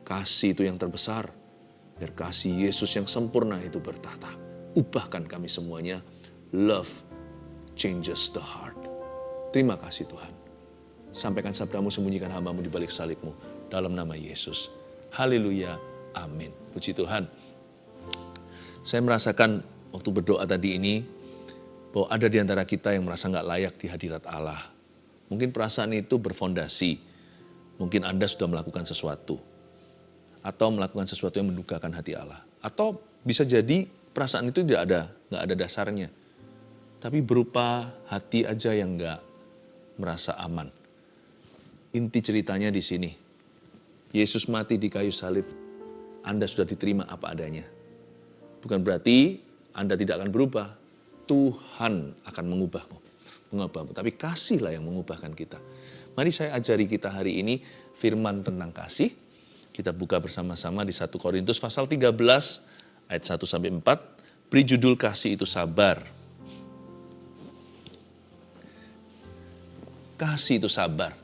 kasih itu yang terbesar. Biar kasih Yesus yang sempurna itu bertata. Ubahkan kami semuanya. Love changes the heart. Terima kasih Tuhan. Sampaikan sabdamu, sembunyikan hambamu di balik salibmu. Dalam nama Yesus. Haleluya. Amin. Puji Tuhan. Saya merasakan waktu berdoa tadi ini, bahwa ada di antara kita yang merasa nggak layak di hadirat Allah. Mungkin perasaan itu berfondasi. Mungkin Anda sudah melakukan sesuatu. Atau melakukan sesuatu yang mendukakan hati Allah. Atau bisa jadi perasaan itu nggak ada dasarnya. Tapi berupa hati aja yang nggak merasa aman. Inti ceritanya di sini. Yesus mati di kayu salib. Anda sudah diterima apa adanya. Bukan berarti Anda tidak akan berubah. Tuhan akan mengubahmu. Tapi kasihlah yang mengubahkan kita. Mari saya ajari kita hari ini firman tentang kasih. Kita buka bersama-sama di 1 Korintus pasal 13 ayat 1-4. Beri judul kasih itu sabar. Kasih itu sabar.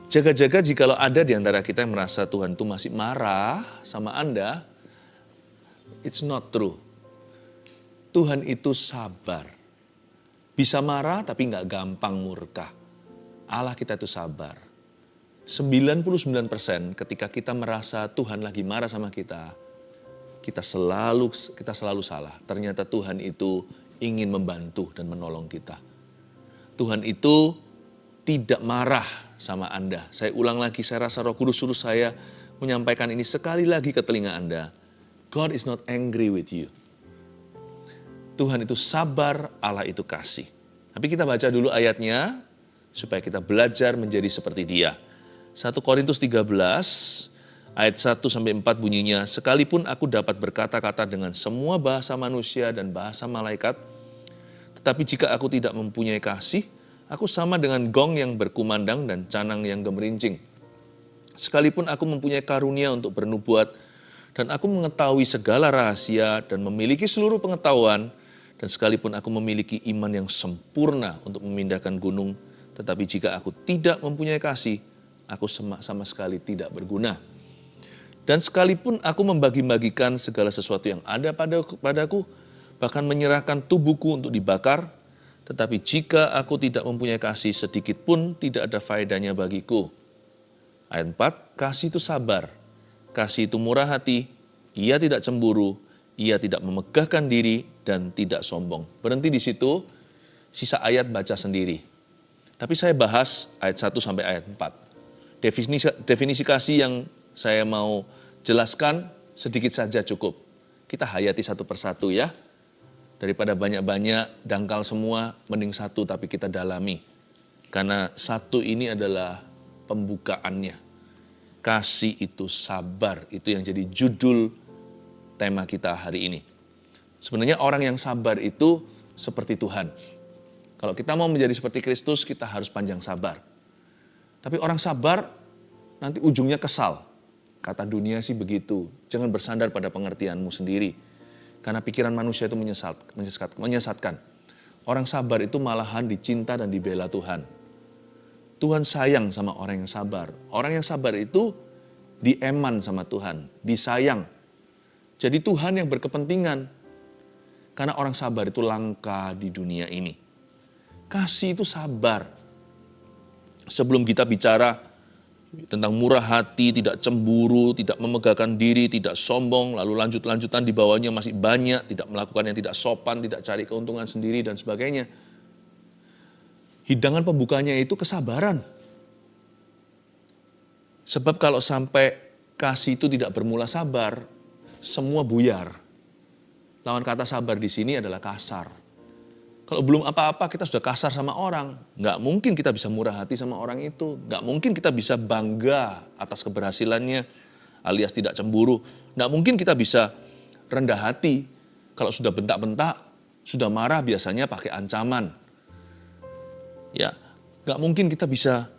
Jaga-jaga jikalau ada di antara kita yang merasa Tuhan itu masih marah sama Anda. It's not true. Tuhan itu sabar. Bisa marah tapi nggak gampang murka. Allah kita itu sabar. 99% ketika kita merasa Tuhan lagi marah sama kita, kita selalu salah. Ternyata Tuhan itu ingin membantu dan menolong kita. Tuhan itu tidak marah sama Anda. Saya ulang lagi, saya rasa Roh Kudus suruh saya menyampaikan ini sekali lagi ke telinga Anda. God is not angry with you. Tuhan itu sabar, Allah itu kasih. Tapi kita baca dulu ayatnya, supaya kita belajar menjadi seperti Dia. 1 Korintus 13, ayat 1-4 bunyinya, sekalipun aku dapat berkata-kata dengan semua bahasa manusia dan bahasa malaikat, tetapi jika aku tidak mempunyai kasih, aku sama dengan gong yang berkumandang dan canang yang gemerincing. Sekalipun aku mempunyai karunia untuk bernubuat, dan aku mengetahui segala rahasia dan memiliki seluruh pengetahuan, dan sekalipun aku memiliki iman yang sempurna untuk memindahkan gunung, tetapi jika aku tidak mempunyai kasih, aku sama sekali tidak berguna. Dan sekalipun aku membagi-bagikan segala sesuatu yang ada padaku, bahkan menyerahkan tubuhku untuk dibakar, tetapi jika aku tidak mempunyai kasih, sedikit pun tidak ada faedahnya bagiku. Ayat 4, kasih itu sabar, kasih itu murah hati, ia tidak cemburu, ia tidak memegahkan diri dan tidak sombong. Berhenti di situ, sisa ayat baca sendiri. Tapi saya bahas ayat 1 sampai ayat 4. Definisi kasih yang saya mau jelaskan sedikit saja cukup. Kita hayati satu persatu ya. Daripada banyak-banyak dangkal semua, mending satu tapi kita dalami. Karena satu ini adalah pembukaannya. Kasih itu sabar, itu yang jadi judul tema kita hari ini. Sebenarnya orang yang sabar itu seperti Tuhan. Kalau kita mau menjadi seperti Kristus, kita harus panjang sabar. Tapi orang sabar nanti ujungnya kesal. Kata dunia sih begitu. Jangan bersandar pada pengertianmu sendiri. Karena pikiran manusia itu menyesatkan. Orang sabar itu malahan dicinta dan dibela Tuhan. Tuhan sayang sama orang yang sabar. Orang yang sabar itu dieman sama Tuhan, disayang. Jadi Tuhan yang berkepentingan. Karena orang sabar itu langka di dunia ini. Kasih itu sabar. Sebelum kita bicara tentang murah hati, tidak cemburu, tidak memegahkan diri, tidak sombong, lalu lanjutan di bawahnya masih banyak, tidak melakukan yang tidak sopan, tidak cari keuntungan sendiri dan sebagainya. Hidangan pembukanya itu kesabaran. Sebab kalau sampai kasih itu tidak bermula sabar, semua buyar. Lawan kata sabar di sini adalah kasar. Kalau belum apa-apa kita sudah kasar sama orang. Nggak mungkin kita bisa murah hati sama orang itu. Nggak mungkin kita bisa bangga atas keberhasilannya alias tidak cemburu. Nggak mungkin kita bisa rendah hati. Kalau sudah bentak-bentak, sudah marah biasanya pakai ancaman. Ya, nggak mungkin kita bisa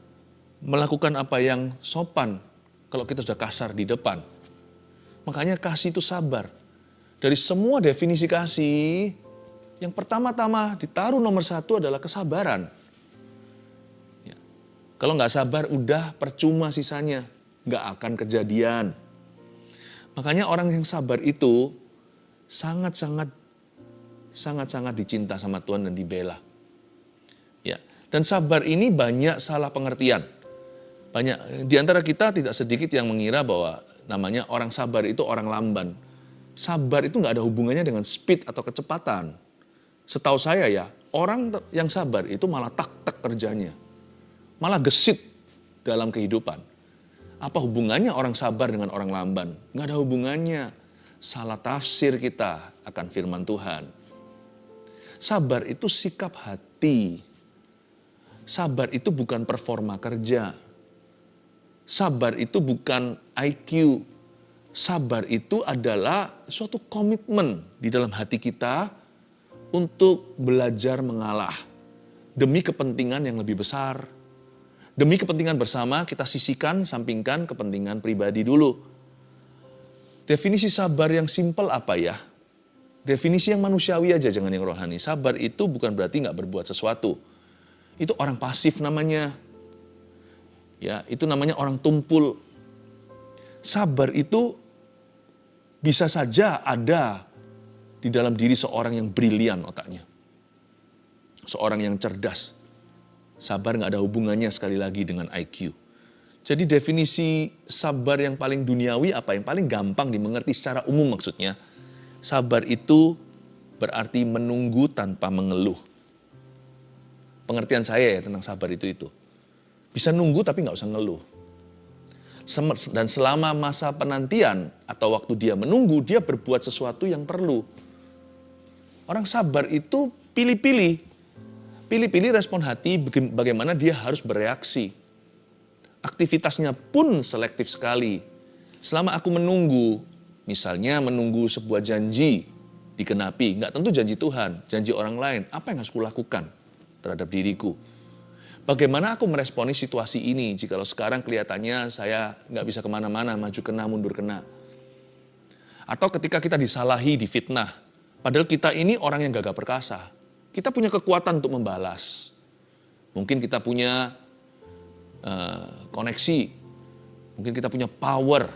melakukan apa yang sopan kalau kita sudah kasar di depan. Makanya kasih itu sabar. Dari semua definisi kasih, yang pertama-tama ditaruh nomor 1 adalah kesabaran. Ya. Kalau nggak sabar, udah percuma sisanya. nggak akan kejadian. Makanya orang yang sabar itu sangat-sangat dicinta sama Tuhan dan dibela. Ya, dan sabar ini banyak salah pengertian. Banyak di antara kita tidak sedikit yang mengira bahwa namanya orang sabar itu orang lamban. Sabar itu nggak ada hubungannya dengan speed atau kecepatan. Setahu saya ya, orang yang sabar itu malah tak-tak kerjanya. Malah gesit dalam kehidupan. Apa hubungannya orang sabar dengan orang lamban? Nggak ada hubungannya. Salah tafsir kita akan firman Tuhan. Sabar itu sikap hati. Sabar itu bukan performa kerja. Sabar itu bukan IQ. Sabar itu adalah suatu komitmen di dalam hati kita untuk belajar mengalah. Demi kepentingan yang lebih besar. Demi kepentingan bersama kita sisihkan, sampingkan kepentingan pribadi dulu. Definisi sabar yang simpel apa ya? Definisi yang manusiawi aja, jangan yang rohani. Sabar itu bukan berarti nggak berbuat sesuatu. Itu orang pasif namanya. Ya, itu namanya orang tumpul. Sabar itu bisa saja ada di dalam diri seorang yang brilian otaknya. Seorang yang cerdas. Sabar nggak ada hubungannya sekali lagi dengan IQ. Jadi definisi sabar yang paling duniawi apa? Yang paling gampang dimengerti secara umum maksudnya. Sabar itu berarti menunggu tanpa mengeluh. Pengertian saya ya tentang sabar itu. Bisa nunggu tapi nggak usah ngeluh. Dan selama masa penantian atau waktu dia menunggu, dia berbuat sesuatu yang perlu. Orang sabar itu pilih-pilih. Pilih-pilih respon hati bagaimana dia harus bereaksi. Aktivitasnya pun selektif sekali. Selama aku menunggu, misalnya menunggu sebuah janji digenapi, nggak tentu janji Tuhan, janji orang lain, apa yang harus kulakukan terhadap diriku? Bagaimana aku meresponi situasi ini jikalau sekarang kelihatannya saya nggak bisa kemana-mana, maju kena, mundur kena. Atau ketika kita disalahi, difitnah, padahal kita ini orang yang gagah perkasa. Kita punya kekuatan untuk membalas. Mungkin kita punya koneksi. Mungkin kita punya power.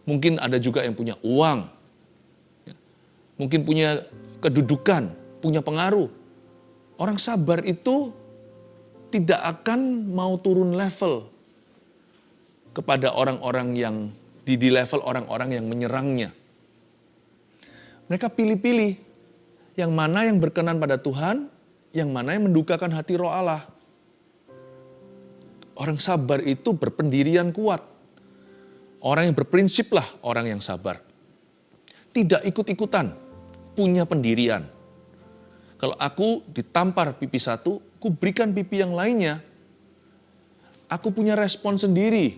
Mungkin ada juga yang punya uang. Mungkin punya kedudukan, punya pengaruh. Orang sabar itu tidak akan mau turun level kepada orang-orang yang di level orang-orang yang menyerangnya. Mereka pilih-pilih. Yang mana yang berkenan pada Tuhan, yang mana yang mendukakan hati Roh Allah. Orang sabar itu berpendirian kuat. Orang yang berprinsip lah orang yang sabar. Tidak ikut-ikutan, punya pendirian. Kalau aku ditampar pipi satu, aku berikan pipi yang lainnya. Aku punya respon sendiri.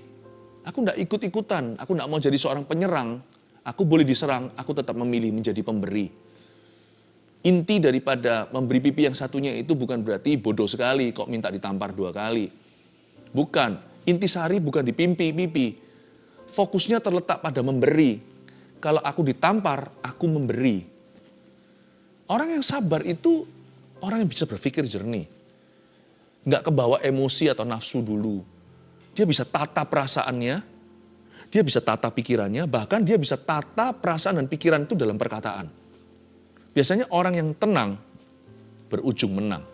Aku tidak ikut-ikutan, aku tidak mau jadi seorang penyerang. Aku boleh diserang, aku tetap memilih menjadi pemberi. Inti daripada memberi pipi yang satunya itu bukan berarti bodoh sekali kok minta ditampar 2 kali. Bukan. Intisari bukan di pipi. Fokusnya terletak pada memberi. Kalau aku ditampar, aku memberi. Orang yang sabar itu orang yang bisa berpikir jernih. Nggak kebawa emosi atau nafsu dulu. Dia bisa tata perasaannya, dia bisa tata pikirannya, bahkan dia bisa tata perasaan dan pikiran itu dalam perkataan. Biasanya orang yang tenang berujung menang.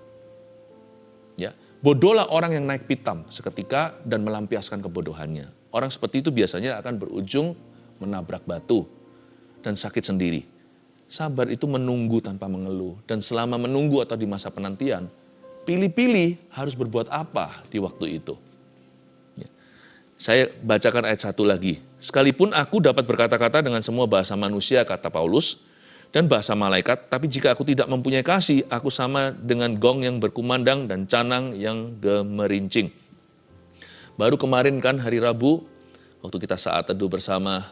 Ya, bodohlah orang yang naik pitam seketika dan melampiaskan kebodohannya. Orang seperti itu biasanya akan berujung menabrak batu dan sakit sendiri. Sabar itu menunggu tanpa mengeluh. Dan selama menunggu atau di masa penantian, pilih-pilih harus berbuat apa di waktu itu. Ya. Saya bacakan ayat 1 lagi. Sekalipun aku dapat berkata-kata dengan semua bahasa manusia, kata Paulus, dan bahasa malaikat, tapi jika aku tidak mempunyai kasih, aku sama dengan gong yang berkumandang dan canang yang gemerincing. Baru kemarin kan hari Rabu, waktu kita saat teduh bersama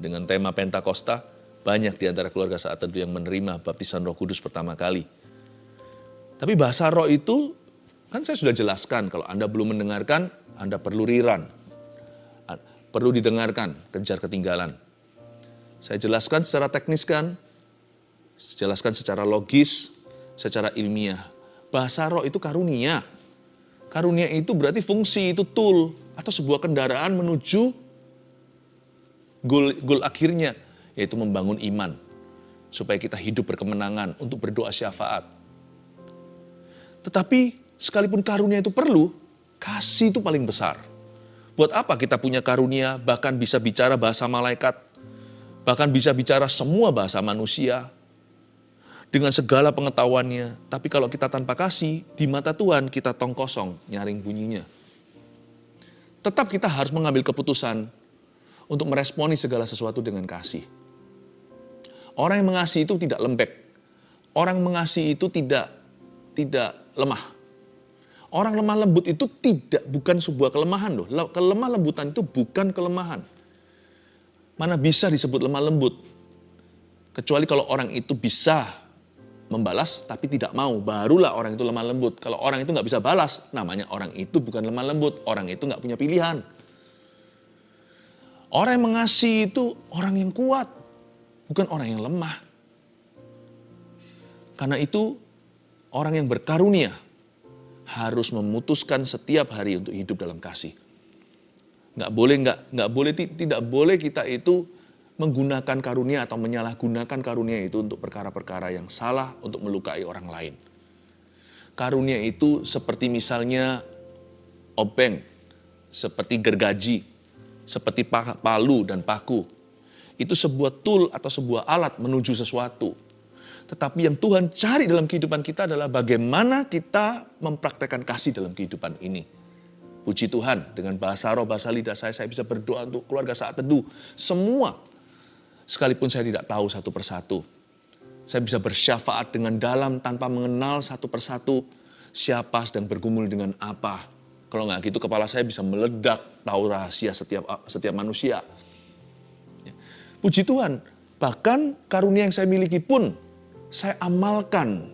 dengan tema Pentakosta, banyak di antara keluarga saat teduh yang menerima baptisan Roh Kudus pertama kali. Tapi bahasa roh itu, kan saya sudah jelaskan, kalau Anda belum mendengarkan, Anda perlu rerun. Perlu didengarkan, kejar ketinggalan. Saya jelaskan secara teknis kan, jelaskan secara logis, secara ilmiah. Bahasa roh itu karunia. Karunia itu berarti fungsi, itu tool. atau sebuah kendaraan menuju goal akhirnya, yaitu membangun iman. Supaya kita hidup berkemenangan untuk berdoa syafaat. Tetapi sekalipun karunia itu perlu, kasih itu paling besar. Buat apa kita punya karunia, bahkan bisa bicara bahasa malaikat, bahkan bisa bicara semua bahasa manusia, dengan segala pengetahuannya. Tapi kalau kita tanpa kasih, di mata Tuhan kita tong kosong, nyaring bunyinya. Tetap kita harus mengambil keputusan untuk meresponi segala sesuatu dengan kasih. Orang yang mengasihi itu tidak lembek. Orang mengasihi itu tidak lemah. Orang lemah lembut itu bukan sebuah kelemahan loh. Kelemah lembutan itu bukan kelemahan. Mana bisa disebut lemah lembut? Kecuali kalau orang itu bisa membalas tapi tidak mau, barulah orang itu lemah lembut. Kalau orang itu nggak bisa balas, namanya orang itu bukan lemah lembut. Orang itu nggak punya pilihan. Orang yang mengasihi itu orang yang kuat, bukan orang yang lemah. Karena itu orang yang berkarunia harus memutuskan setiap hari untuk hidup dalam kasih. Tidak boleh kita itu menggunakan karunia atau menyalahgunakan karunia itu untuk perkara-perkara yang salah, untuk melukai orang lain. Karunia itu seperti misalnya obeng, seperti gergaji, seperti palu dan paku. Itu sebuah tool atau sebuah alat menuju sesuatu. Tetapi yang Tuhan cari dalam kehidupan kita adalah bagaimana kita mempraktekkan kasih dalam kehidupan ini. Puji Tuhan, dengan bahasa roh, bahasa lidah saya bisa berdoa untuk keluarga saat teduh. Semua, sekalipun saya tidak tahu satu persatu. Saya bisa bersyafaat dengan dalam tanpa mengenal satu persatu siapa sedang bergumul dengan apa. Kalau nggak gitu kepala saya bisa meledak, tahu rahasia setiap manusia. Puji Tuhan, bahkan karunia yang saya miliki pun saya amalkan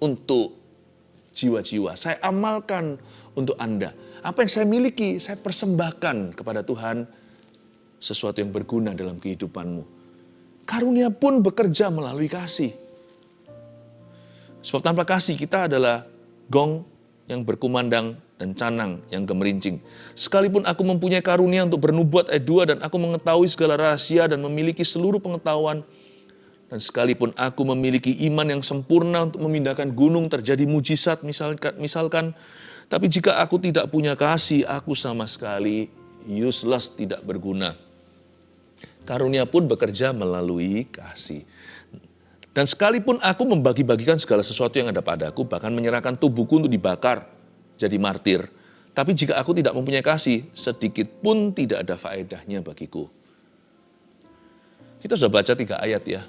untuk jiwa-jiwa. Saya amalkan untuk Anda. Apa yang saya miliki, saya persembahkan kepada Tuhan sesuatu yang berguna dalam kehidupanmu. Karunia pun bekerja melalui kasih. Sebab tanpa kasih kita adalah gong yang berkumandang dan canang yang gemerincing. Sekalipun aku mempunyai karunia untuk bernubuat ayat 2 dan aku mengetahui segala rahasia dan memiliki seluruh pengetahuan, dan sekalipun aku memiliki iman yang sempurna untuk memindahkan gunung terjadi mujizat misalkan, tapi jika aku tidak punya kasih, aku sama sekali useless, tidak berguna. Karunia pun bekerja melalui kasih. Dan sekalipun aku membagi-bagikan segala sesuatu yang ada padaku, bahkan menyerahkan tubuhku untuk dibakar, jadi martir. Tapi jika aku tidak mempunyai kasih, sedikit pun tidak ada faedahnya bagiku. Kita sudah baca 3 ayat ya.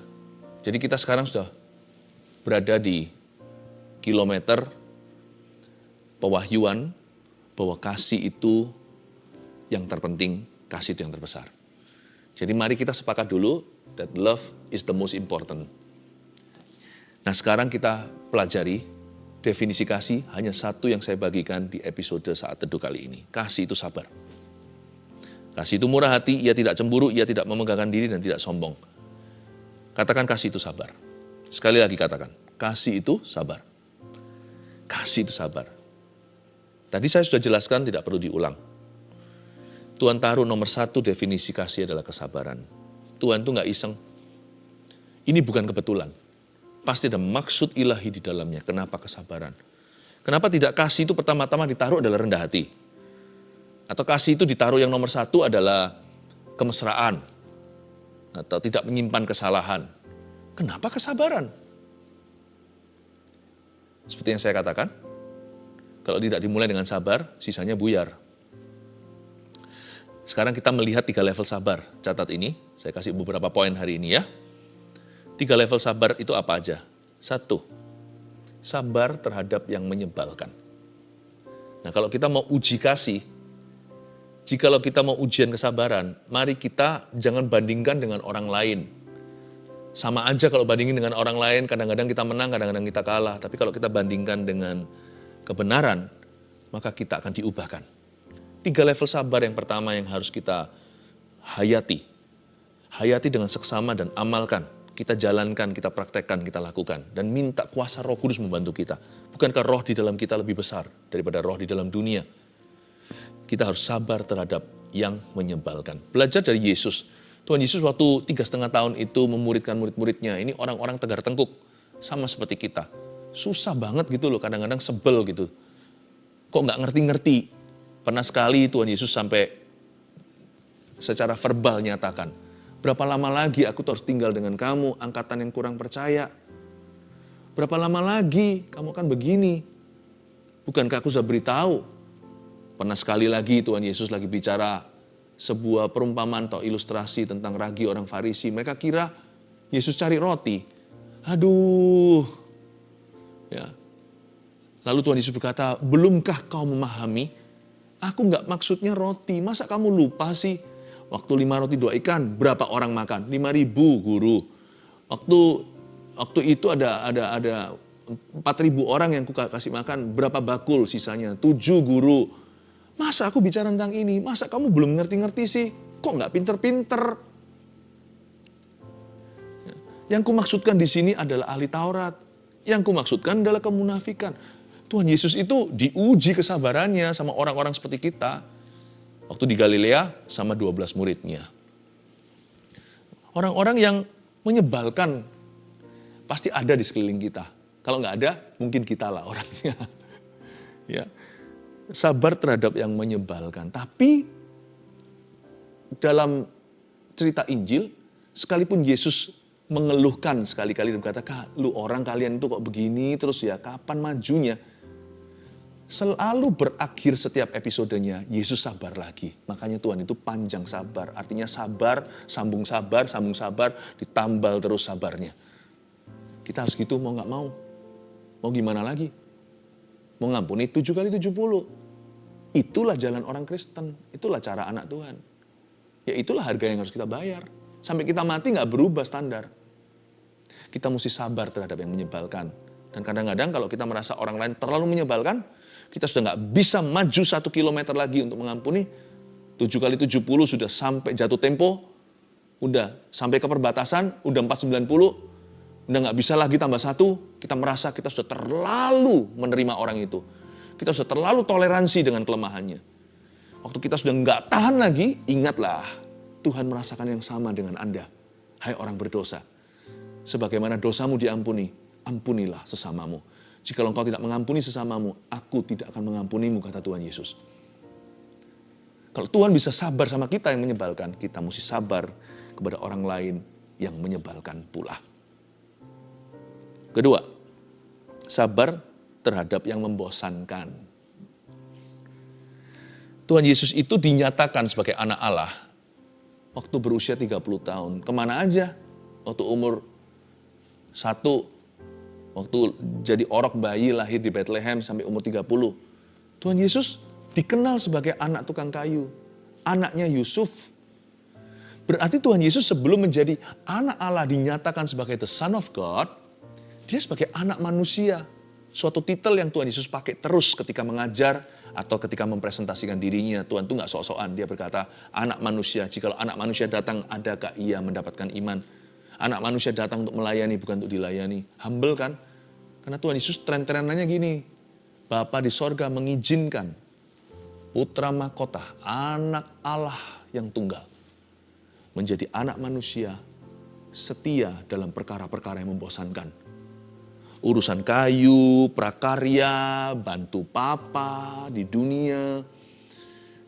Jadi kita sekarang sudah berada di kilometer pewahyuan bahwa kasih itu yang terpenting, kasih itu yang terbesar. Jadi mari kita sepakat dulu that love is the most important. Nah sekarang kita pelajari definisi kasih, hanya satu yang saya bagikan di episode saat teduh kali ini. Kasih itu sabar. Kasih itu murah hati, ia tidak cemburu, ia tidak memegahkan diri dan tidak sombong. Katakan kasih itu sabar. Sekali lagi katakan, kasih itu sabar. Kasih itu sabar. Tadi saya sudah jelaskan, tidak perlu diulang. Tuhan taruh nomor 1 definisi kasih adalah kesabaran. Tuhan itu nggak iseng. Ini bukan kebetulan. Pasti ada maksud ilahi di dalamnya. Kenapa kesabaran? Kenapa tidak kasih itu pertama-tama ditaruh adalah rendah hati? Atau kasih itu ditaruh yang nomor 1 adalah kemesraan? Atau tidak menyimpan kesalahan? Kenapa kesabaran? Seperti yang saya katakan, kalau tidak dimulai dengan sabar, sisanya buyar. Sekarang kita melihat 3 level sabar. Catat ini, saya kasih beberapa poin hari ini ya. 3 level sabar itu apa aja? 1, sabar terhadap yang menyebalkan. Nah kalau kita mau uji kasih, jikalau kita mau ujian kesabaran, mari kita jangan bandingkan dengan orang lain. Sama aja kalau bandingin dengan orang lain, kadang-kadang kita menang, kadang-kadang kita kalah. Tapi kalau kita bandingkan dengan kebenaran, maka kita akan diubahkan. 3 level sabar yang pertama yang harus kita hayati. Hayati dengan seksama dan amalkan. Kita jalankan, kita praktekkan, kita lakukan. Dan minta kuasa Roh Kudus membantu kita. Bukankah roh di dalam kita lebih besar daripada roh di dalam dunia? kita harus sabar terhadap yang menyebalkan. Belajar dari Yesus. Tuhan Yesus waktu 3,5 tahun itu memuridkan murid-muridnya. Ini orang-orang tegar tengkuk, sama seperti kita. Susah banget gitu loh, kadang-kadang sebel gitu. Kok nggak ngerti-ngerti? Pernah sekali Tuhan Yesus sampai secara verbal nyatakan, berapa lama lagi aku harus tinggal dengan kamu, angkatan yang kurang percaya? Berapa lama lagi kamu akan begini? Bukankah aku sudah beritahu? Pernah sekali lagi Tuhan Yesus lagi bicara sebuah perumpamaan atau ilustrasi tentang ragi orang Farisi. Mereka kira Yesus cari roti. Aduh. Ya. Lalu Tuhan Yesus berkata, belumkah kau memahami? Aku nggak maksudnya roti. Masa kamu lupa sih? Waktu 5 roti 2 ikan, berapa orang makan? 5.000 guru. Waktu itu ada 4.000 orang yang kasih makan, berapa bakul sisanya? 7 guru. Masa aku bicara tentang ini? Masa kamu belum ngerti-ngerti sih? Kok nggak pinter-pinter? Yang kumaksudkan di sini adalah ahli Taurat. Yang kumaksudkan adalah kemunafikan. Tuhan Yesus itu diuji kesabarannya sama orang-orang seperti kita. Waktu di Galilea sama 12 muridnya. Orang-orang yang menyebalkan pasti ada di sekeliling kita. Kalau nggak ada, mungkin kita lah orangnya. Ya. Sabar terhadap yang menyebalkan. Tapi dalam cerita Injil, sekalipun Yesus mengeluhkan sekali-kali dan berkata, lu orang kalian itu kok begini terus ya, kapan majunya? Selalu berakhir setiap episodenya, Yesus sabar lagi. Makanya Tuhan itu panjang sabar. Artinya sabar, sambung sabar, ditambal terus sabarnya. Kita harus gitu mau gak mau. Mau gimana lagi? Mau ngampuni 7 kali 70. Itulah jalan orang Kristen. Itulah cara anak Tuhan. Ya itulah harga yang harus kita bayar. Sampai kita mati gak berubah standar. Kita mesti sabar terhadap yang menyebalkan. Dan kadang-kadang kalau kita merasa orang lain terlalu menyebalkan, kita sudah gak bisa maju 1 kilometer lagi untuk mengampuni. 7 kali 70 sudah sampai jatuh tempo. Udah sampai ke perbatasan, udah 490. Udah gak bisa lagi tambah 1. Kita merasa kita sudah terlalu menerima orang itu. Kita sudah terlalu toleransi dengan kelemahannya. Waktu kita sudah gak tahan lagi, ingatlah Tuhan merasakan yang sama dengan Anda. Hai orang berdosa. Sebagaimana dosamu diampuni, ampunilah sesamamu. Jika engkau tidak mengampuni sesamamu, aku tidak akan mengampunimu, kata Tuhan Yesus. Kalau Tuhan bisa sabar sama kita yang menyebalkan, kita mesti sabar kepada orang lain yang menyebalkan pula. Kedua, sabar terhadap yang membosankan. Tuhan Yesus itu dinyatakan sebagai anak Allah waktu berusia 30 tahun. Kemana aja? Waktu umur 1, waktu jadi orok bayi lahir di Bethlehem sampai umur 30. Tuhan Yesus dikenal sebagai anak tukang kayu. Anaknya Yusuf. Berarti Tuhan Yesus sebelum menjadi anak Allah dinyatakan sebagai the Son of God, dia sebagai anak manusia. Suatu titel yang Tuhan Yesus pakai terus ketika mengajar atau ketika mempresentasikan dirinya. Tuhan itu gak sok-sokan. Dia berkata, anak manusia. Jikalau anak manusia datang, adakah ia mendapatkan iman? Anak manusia datang untuk melayani, bukan untuk dilayani. Humble kan? Karena Tuhan Yesus tren-trenannya gini. Bapa di sorga mengizinkan putra mahkota, anak Allah yang tunggal, menjadi anak manusia setia dalam perkara-perkara yang membosankan. Urusan kayu, prakarya, bantu papa di dunia.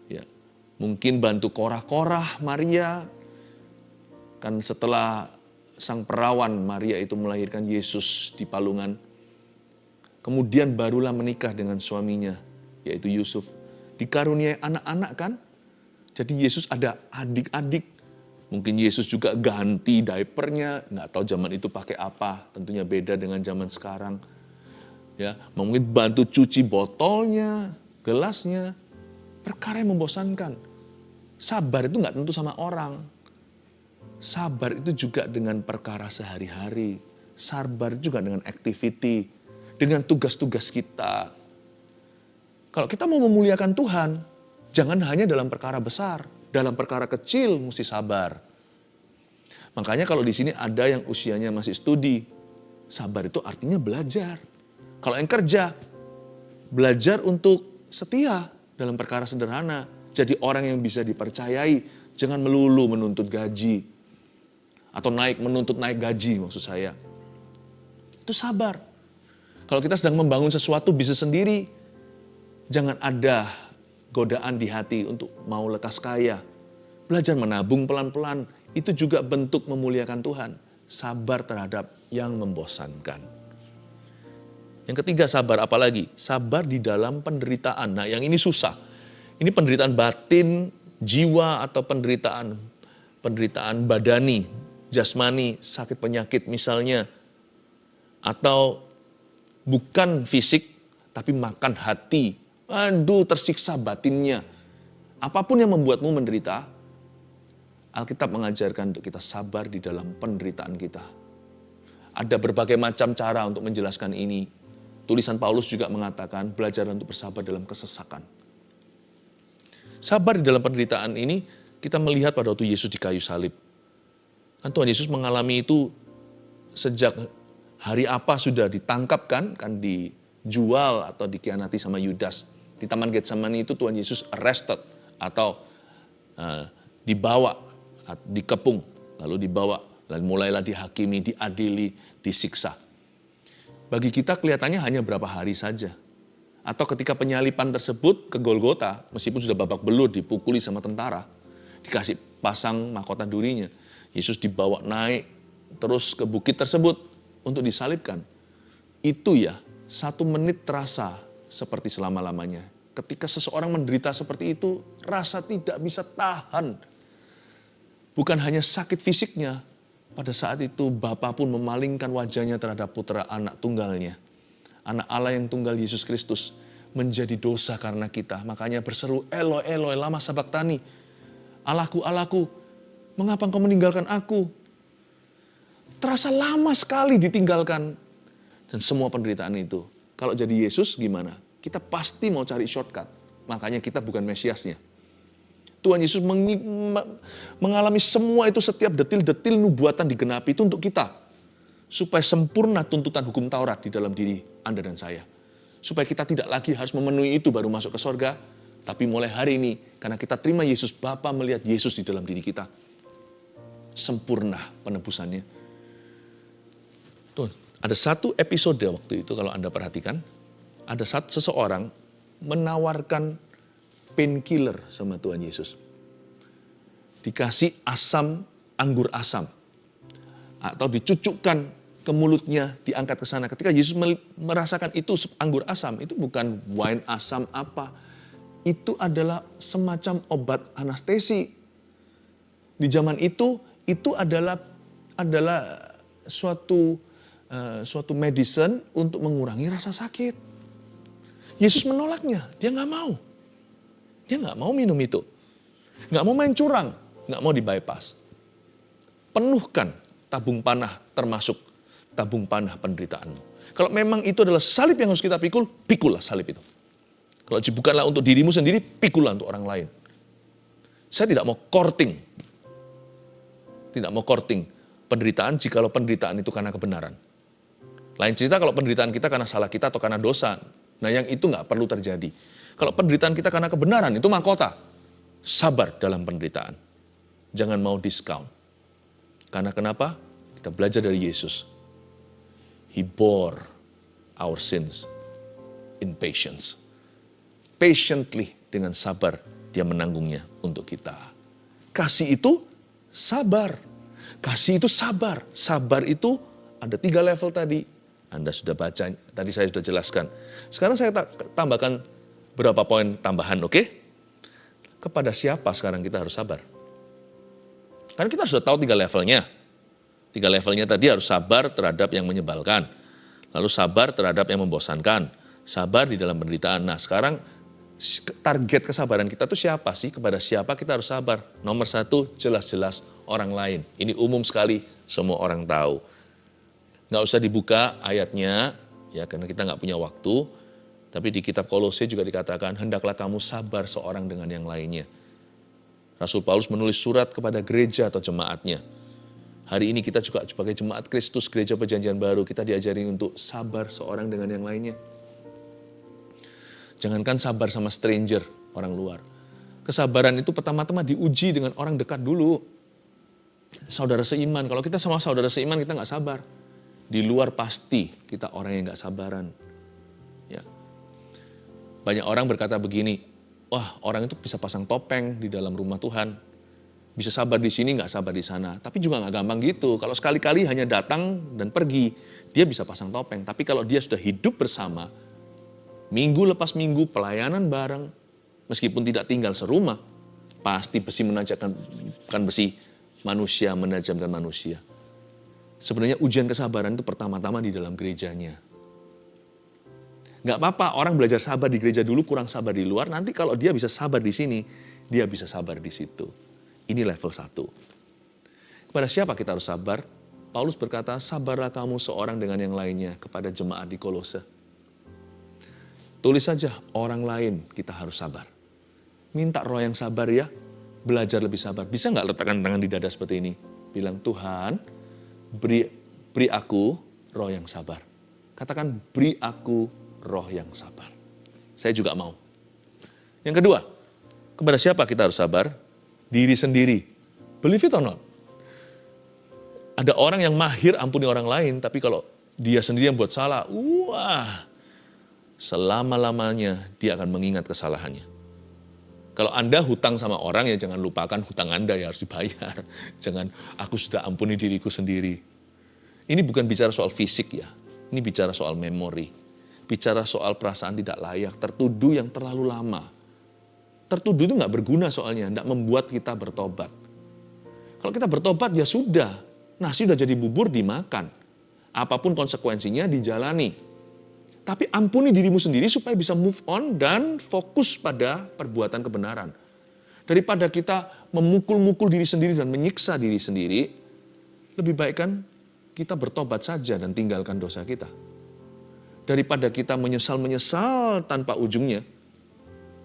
Ya, mungkin bantu Korah-Korah Maria. Kan setelah sang perawan Maria itu melahirkan Yesus di palungan. Kemudian barulah menikah dengan suaminya, yaitu Yusuf. Dikaruniai anak-anak kan. Jadi Yesus ada adik-adik. Mungkin Yesus juga ganti diapernya, nggak tahu zaman itu pakai apa, tentunya beda dengan zaman sekarang. Ya, mungkin bantu cuci botolnya, gelasnya, perkara yang membosankan. Sabar itu nggak tentu sama orang. Sabar itu juga dengan perkara sehari-hari. Sabar juga dengan activity, dengan tugas-tugas kita. Kalau kita mau memuliakan Tuhan, jangan hanya dalam perkara besar. Dalam perkara kecil mesti sabar. Makanya kalau di sini ada yang usianya masih studi, sabar itu artinya belajar. Kalau yang kerja, belajar untuk setia dalam perkara sederhana. Jadi orang yang bisa dipercayai, jangan melulu menuntut gaji. Atau menuntut naik gaji maksud saya. Itu sabar. Kalau kita sedang membangun sesuatu bisnis sendiri, jangan ada godaan di hati untuk mau lekas kaya. Belajar menabung pelan-pelan, itu juga bentuk memuliakan Tuhan. Sabar terhadap yang membosankan. Yang ketiga sabar, apalagi? Sabar di dalam penderitaan. Nah yang ini susah. Ini penderitaan batin, jiwa, atau penderitaan badani, jasmani, sakit penyakit misalnya. Atau bukan fisik, tapi makan hati. Aduh, tersiksa batinnya. Apapun yang membuatmu menderita, Alkitab mengajarkan untuk kita sabar di dalam penderitaan kita. Ada berbagai macam cara untuk menjelaskan ini. Tulisan Paulus juga mengatakan belajar untuk bersabar dalam kesesakan. Sabar di dalam penderitaan ini kita melihat pada waktu Yesus di kayu salib. Kan Tuhan Yesus mengalami itu sejak hari apa sudah ditangkap kan dijual atau dikhianati sama Yudas. Di Taman Getsemani itu Tuhan Yesus arrested atau dibawa, dikepung, lalu dibawa, lalu mulailah dihakimi, diadili, disiksa. Bagi kita kelihatannya hanya berapa hari saja. Atau ketika penyalipan tersebut ke Golgota, meskipun sudah babak belur, dipukuli sama tentara, dikasih pasang mahkota durinya, Yesus dibawa naik terus ke bukit tersebut untuk disalibkan. Itu ya, 1 menit terasa seperti selama-lamanya. Ketika seseorang menderita seperti itu, rasa tidak bisa tahan. Bukan hanya sakit fisiknya, pada saat itu Bapa pun memalingkan wajahnya terhadap putra anak tunggalnya. Anak Allah yang tunggal Yesus Kristus menjadi dosa karena kita. Makanya berseru, Eloi, Eloi, lama sabachthani. Allahku, Allahku, mengapa engkau meninggalkan aku? Terasa lama sekali ditinggalkan. Dan semua penderitaan itu. Kalau jadi Yesus gimana? Kita pasti mau cari shortcut. Makanya kita bukan Mesiasnya. Tuhan Yesus mengalami semua itu, setiap detil-detil nubuatan digenapi itu untuk kita. Supaya sempurna tuntutan hukum Taurat di dalam diri Anda dan saya. Supaya kita tidak lagi harus memenuhi itu baru masuk ke sorga. Tapi mulai hari ini, karena kita terima Yesus, Bapa melihat Yesus di dalam diri kita. Sempurna penebusannya. Tuh, ada satu episode waktu itu kalau Anda perhatikan. Ada seseorang menawarkan painkiller sama Tuhan Yesus. Dikasih anggur asam. Atau dicucukkan ke mulutnya, diangkat ke sana. Ketika Yesus merasakan itu anggur asam, itu bukan wine asam apa. Itu adalah semacam obat anestesi. Di zaman itu adalah suatu medicine untuk mengurangi rasa sakit. Yesus menolaknya, dia nggak mau. Dia nggak mau minum itu. Nggak mau main curang, nggak mau di-bypass. Penuhkan tabung panah termasuk tabung panah penderitaanmu. Kalau memang itu adalah salib yang harus kita pikul, pikullah salib itu. Kalau bukanlah untuk dirimu sendiri, pikullah untuk orang lain. Saya tidak mau courting. Tidak mau courting penderitaan jikalau penderitaan itu karena kebenaran. Lain cerita kalau penderitaan kita karena salah kita atau karena dosa. Nah yang itu nggak perlu terjadi. Kalau penderitaan kita karena kebenaran, itu mahkota. Sabar dalam penderitaan. Jangan mau discount. Karena kenapa? Kita belajar dari Yesus. He bore our sins in patience. Patiently, dengan sabar, dia menanggungnya untuk kita. Kasih itu sabar. Kasih itu sabar. Sabar itu ada 3 level tadi. Anda sudah baca, tadi saya sudah jelaskan. Sekarang saya tambahkan berapa poin tambahan, oke? Kepada siapa sekarang kita harus sabar? Karena kita sudah tahu 3 levelnya. 3 levelnya tadi harus sabar terhadap yang menyebalkan. Lalu sabar terhadap yang membosankan. Sabar di dalam penderitaan. Nah sekarang target kesabaran kita tuh siapa sih? Kepada siapa kita harus sabar? Nomor 1, jelas-jelas orang lain. Ini umum sekali, semua orang tahu. Nggak usah dibuka ayatnya, ya karena kita nggak punya waktu. Tapi di kitab Kolose juga dikatakan, hendaklah kamu sabar seorang dengan yang lainnya. Rasul Paulus menulis surat kepada gereja atau jemaatnya. Hari ini kita juga sebagai jemaat Kristus, gereja perjanjian baru, kita diajari untuk sabar seorang dengan yang lainnya. Jangankan sabar sama stranger, orang luar. Kesabaran itu pertama-tama diuji dengan orang dekat dulu. Saudara seiman, kalau kita sama saudara seiman kita nggak sabar. Di luar pasti kita orang yang nggak sabaran. Ya. Banyak orang berkata begini, wah orang itu bisa pasang topeng di dalam rumah Tuhan. Bisa sabar di sini, nggak sabar di sana. Tapi juga nggak gampang gitu. Kalau sekali-kali hanya datang dan pergi, dia bisa pasang topeng. Tapi kalau dia sudah hidup bersama, minggu lepas minggu, pelayanan bareng, meskipun tidak tinggal serumah, pasti besi menajamkan besi, manusia menajamkan manusia. Sebenarnya ujian kesabaran itu pertama-tama di dalam gerejanya. Nggak apa-apa orang belajar sabar di gereja dulu, kurang sabar di luar. Nanti kalau dia bisa sabar di sini, dia bisa sabar di situ. Ini level 1. Kepada siapa kita harus sabar? Paulus berkata, sabarlah kamu seorang dengan yang lainnya kepada jemaat di Kolose. Tulis saja, orang lain kita harus sabar. Minta roh yang sabar ya, belajar lebih sabar. Bisa nggak letakkan tangan di dada seperti ini? Bilang, Tuhan, beri aku roh yang sabar. Katakan, beri aku roh yang sabar. Saya juga mau. Yang kedua, kepada siapa kita harus sabar? Diri sendiri. Believe it or not. Ada orang yang mahir ampuni orang lain, tapi kalau dia sendiri yang buat salah, wah, selama-lamanya dia akan mengingat kesalahannya. Kalau Anda hutang sama orang, ya jangan lupakan hutang Anda ya harus dibayar. Jangan, aku sudah ampuni diriku sendiri. Ini bukan bicara soal fisik ya, ini bicara soal memori. Bicara soal perasaan tidak layak, tertuduh yang terlalu lama. Tertuduh itu nggak berguna soalnya, nggak membuat kita bertobat. Kalau kita bertobat ya sudah, nasi udah jadi bubur dimakan. Apapun konsekuensinya dijalani. Tapi ampuni dirimu sendiri supaya bisa move on dan fokus pada perbuatan kebenaran. Daripada kita memukul-mukul diri sendiri dan menyiksa diri sendiri, lebih baik kan kita bertobat saja dan tinggalkan dosa kita. Daripada kita menyesal-menyesal tanpa ujungnya,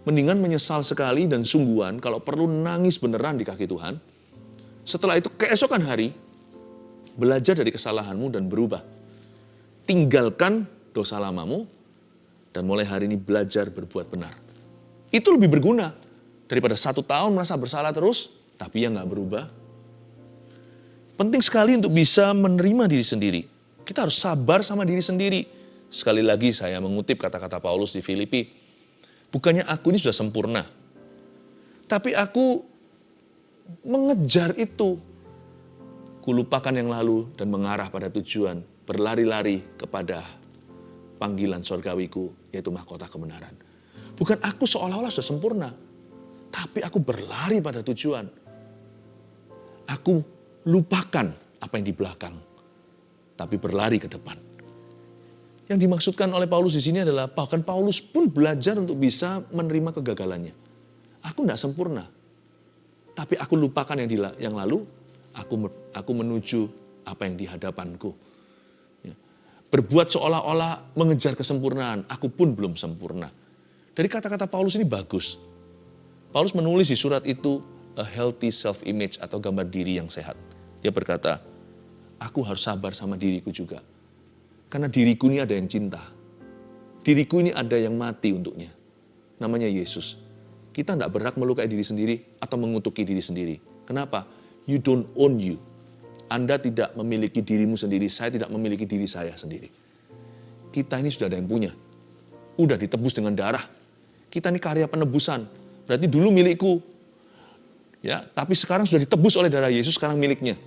mendingan menyesal sekali dan sungguhan, kalau perlu nangis beneran di kaki Tuhan. Setelah itu keesokan hari, belajar dari kesalahanmu dan berubah. Tinggalkan dosa lamamu, dan mulai hari ini belajar berbuat benar. Itu lebih berguna daripada 1 tahun merasa bersalah terus, tapi yang gak berubah. Penting sekali untuk bisa menerima diri sendiri. Kita harus sabar sama diri sendiri. Sekali lagi saya mengutip kata-kata Paulus di Filipi, bukannya aku ini sudah sempurna, tapi aku mengejar itu. Kulupakan yang lalu dan mengarah pada tujuan, berlari-lari kepada panggilan sorgawiku, yaitu mahkota kebenaran. Bukan aku seolah-olah sudah sempurna, tapi aku berlari pada tujuan. Aku lupakan apa yang di belakang, tapi berlari ke depan. Yang dimaksudkan oleh Paulus di sini adalah bahkan Paulus pun belajar untuk bisa menerima kegagalannya. Aku tidak sempurna, tapi aku lupakan yang lalu. Aku menuju apa yang di hadapanku. Ya. Berbuat seolah-olah mengejar kesempurnaan. Aku pun belum sempurna. Dari kata-kata Paulus ini bagus. Paulus menulis di surat itu a healthy self-image atau gambar diri yang sehat. Dia berkata, aku harus sabar sama diriku juga. Karena diriku ini ada yang cinta. Diriku ini ada yang mati untuknya. Namanya Yesus. Kita tidak berhak melukai diri sendiri atau mengutuki diri sendiri. Kenapa? You don't own you. Anda tidak memiliki dirimu sendiri, saya tidak memiliki diri saya sendiri. Kita ini sudah ada yang punya. Udah ditebus dengan darah. Kita ini karya penebusan. Berarti dulu milikku. Ya, tapi sekarang sudah ditebus oleh darah Yesus, sekarang miliknya.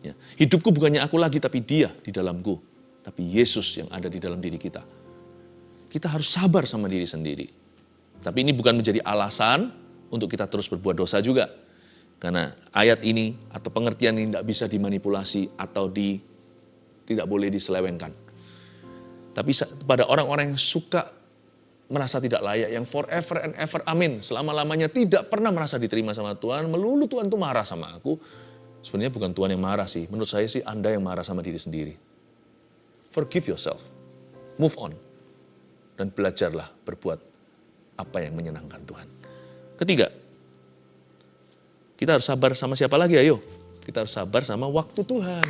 Ya, hidupku bukannya aku lagi, tapi Dia di dalamku. Tapi Yesus yang ada di dalam diri kita. Kita harus sabar sama diri sendiri. Tapi ini bukan menjadi alasan untuk kita terus berbuat dosa juga. Karena ayat ini atau pengertian ini tidak bisa dimanipulasi atau tidak boleh diselewengkan. Tapi pada orang-orang yang suka merasa tidak layak, yang forever and ever, amin, selama-lamanya tidak pernah merasa diterima sama Tuhan, melulu Tuhan itu marah sama aku. Sebenarnya bukan Tuhan yang marah sih, menurut saya sih Anda yang marah sama diri sendiri. Forgive yourself, move on, dan belajarlah berbuat apa yang menyenangkan Tuhan. Ketiga, kita harus sabar sama siapa lagi, ayo? Kita harus sabar sama waktu Tuhan.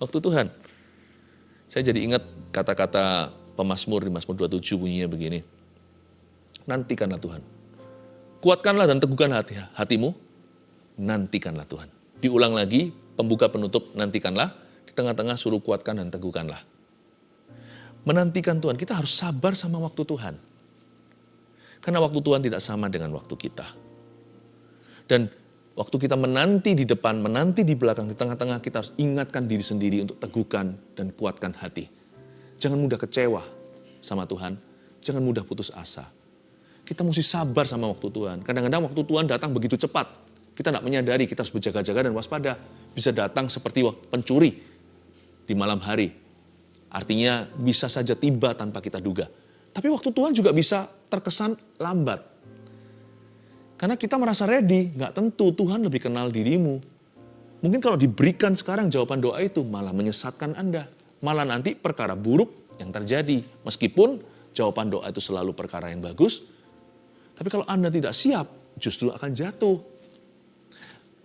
Waktu Tuhan. Saya jadi ingat kata-kata pemazmur di Mazmur 27 bunyinya begini. nantikanlah Tuhan. Kuatkanlah dan teguhkan hatimu, nantikanlah Tuhan. Diulang lagi, pembuka penutup, nantikanlah. Di tengah-tengah suruh kuatkan dan teguhkanlah. Menantikan Tuhan, kita harus sabar sama waktu Tuhan. Karena waktu Tuhan tidak sama dengan waktu kita. Dan waktu kita menanti di depan, menanti di belakang, di tengah-tengah, kita harus ingatkan diri sendiri untuk teguhkan dan kuatkan hati. Jangan mudah kecewa sama Tuhan, jangan mudah putus asa. Kita mesti sabar sama waktu Tuhan. Kadang-kadang waktu Tuhan datang begitu cepat. Kita tidak menyadari, kita harus berjaga-jaga dan waspada. Bisa datang seperti pencuri di malam hari. Artinya bisa saja tiba tanpa kita duga. Tapi waktu Tuhan juga bisa terkesan lambat. Karena kita merasa ready, nggak tentu Tuhan lebih kenal dirimu. Mungkin kalau diberikan sekarang jawaban doa itu malah menyesatkan Anda. Malah nanti perkara buruk yang terjadi. Meskipun jawaban doa itu selalu perkara yang bagus. Tapi kalau Anda tidak siap, justru akan jatuh.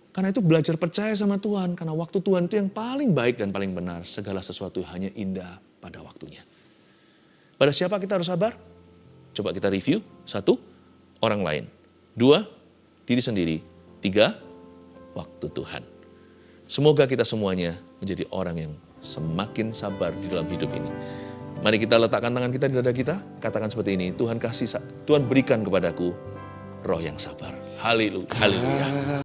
Karena itu belajar percaya sama Tuhan. Karena waktu Tuhan itu yang paling baik dan paling benar. Segala sesuatu hanya indah pada waktunya. Pada siapa kita harus sabar? Coba kita review. 1, orang lain. 2, diri sendiri. 3, waktu Tuhan. Semoga kita semuanya menjadi orang yang semakin sabar di dalam hidup ini. Mari kita letakkan tangan kita di dada kita. Katakan seperti ini, Tuhan berikan kepadaku roh yang sabar. Haleluya.